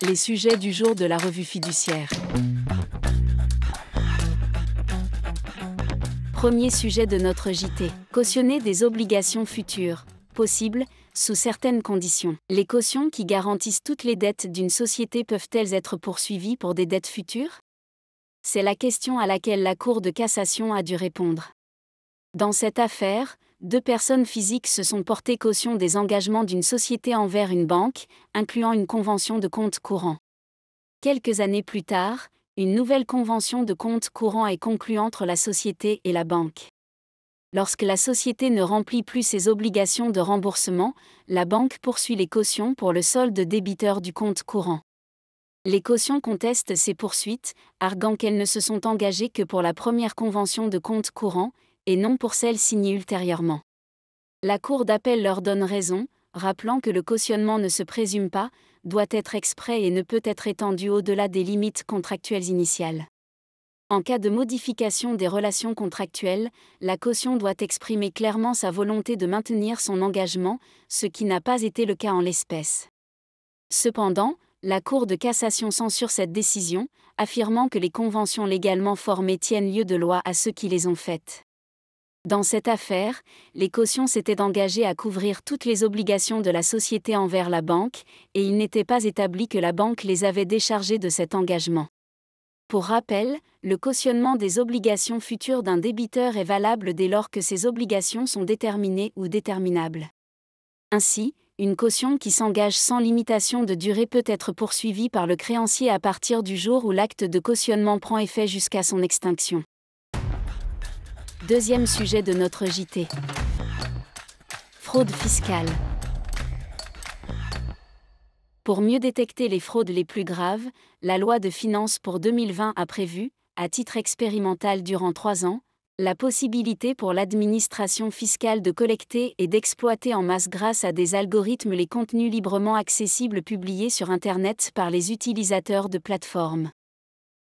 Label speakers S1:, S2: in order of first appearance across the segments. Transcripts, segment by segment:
S1: Les sujets du jour de la revue fiduciaire. Premier sujet de notre JT. Cautionner des obligations futures. Possible, sous certaines conditions. Les cautions qui garantissent toutes les dettes d'une société peuvent-elles être poursuivies pour des dettes futures ? C'est la question à laquelle la Cour de cassation a dû répondre. Dans cette affaire, 2 personnes physiques se sont portées caution des engagements d'une société envers une banque, incluant une convention de compte courant. Quelques années plus tard, une nouvelle convention de compte courant est conclue entre la société et la banque. Lorsque la société ne remplit plus ses obligations de remboursement, la banque poursuit les cautions pour le solde débiteur du compte courant. Les cautions contestent ces poursuites, arguant qu'elles ne se sont engagées que pour la première convention de compte courant, et non pour celle signée ultérieurement. La Cour d'appel leur donne raison, rappelant que le cautionnement ne se présume pas, doit être exprès et ne peut être étendu au-delà des limites contractuelles initiales. En cas de modification des relations contractuelles, la caution doit exprimer clairement sa volonté de maintenir son engagement, ce qui n'a pas été le cas en l'espèce. Cependant, la Cour de cassation censure cette décision, affirmant que les conventions légalement formées tiennent lieu de loi à ceux qui les ont faites. Dans cette affaire, les cautions s'étaient engagées à couvrir toutes les obligations de la société envers la banque, et il n'était pas établi que la banque les avait déchargées de cet engagement. Pour rappel, le cautionnement des obligations futures d'un débiteur est valable dès lors que ces obligations sont déterminées ou déterminables. Ainsi, une caution qui s'engage sans limitation de durée peut être poursuivie par le créancier à partir du jour où l'acte de cautionnement prend effet jusqu'à son extinction. Deuxième sujet de notre JT. Fraude fiscale. Pour mieux détecter les fraudes les plus graves, la loi de finances pour 2020 a prévu, à titre expérimental durant 3 ans, la possibilité pour l'administration fiscale de collecter et d'exploiter en masse grâce à des algorithmes les contenus librement accessibles publiés sur Internet par les utilisateurs de plateformes.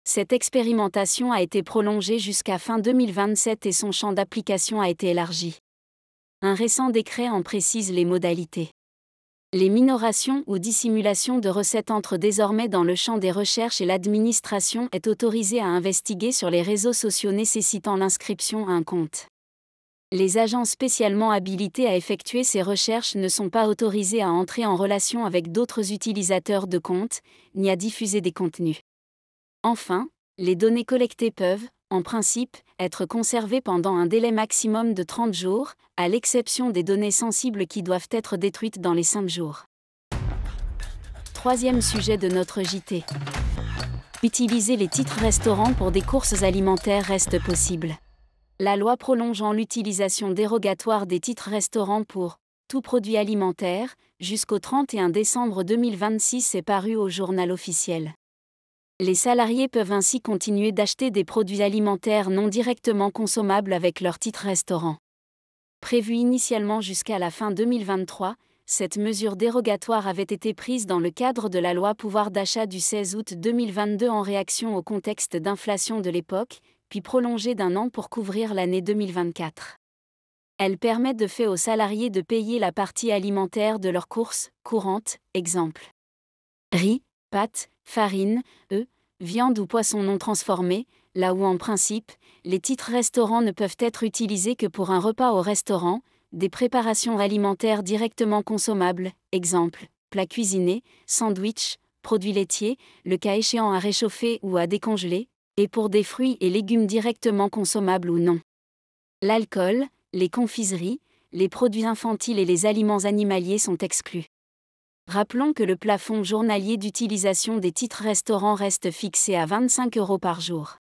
S1: Cette expérimentation a été prolongée jusqu'à fin 2027 et son champ d'application a été élargi. Un récent décret en précise les modalités. Les minorations ou dissimulations de recettes entrent désormais dans le champ des recherches et l'administration est autorisée à investiguer sur les réseaux sociaux nécessitant l'inscription à un compte. Les agents spécialement habilités à effectuer ces recherches ne sont pas autorisés à entrer en relation avec d'autres utilisateurs de comptes, ni à diffuser des contenus. Enfin, les données collectées peuvent, en principe, être conservées pendant un délai maximum de 30 jours, à l'exception des données sensibles qui doivent être détruites dans les 5 jours. Troisième sujet de notre JT. Utiliser les titres restaurants pour des courses alimentaires reste possible. La loi prolongeant l'utilisation dérogatoire des titres restaurants pour tout produit alimentaire, jusqu'au 31 décembre 2026 est parue au Journal officiel. Les salariés peuvent ainsi continuer d'acheter des produits alimentaires non directement consommables avec leur titre restaurant. Prévue initialement jusqu'à la fin 2023, cette mesure dérogatoire avait été prise dans le cadre de la loi pouvoir d'achat du 16 août 2022 en réaction au contexte d'inflation de l'époque, puis prolongée d'1 an pour couvrir l'année 2024. Elle permet de fait aux salariés de payer la partie alimentaire de leurs courses courantes, exemple riz, pâtes, farine, œufs, viande ou poisson non transformés, là où en principe, les titres restaurants ne peuvent être utilisés que pour un repas au restaurant, des préparations alimentaires directement consommables, exemple, plats cuisinés, sandwichs, produits laitiers, le cas échéant à réchauffer ou à décongeler, et pour des fruits et légumes directement consommables ou non. L'alcool, les confiseries, les produits infantiles et les aliments animaliers sont exclus. Rappelons que le plafond journalier d'utilisation des titres restaurants reste fixé à 25 € par jour.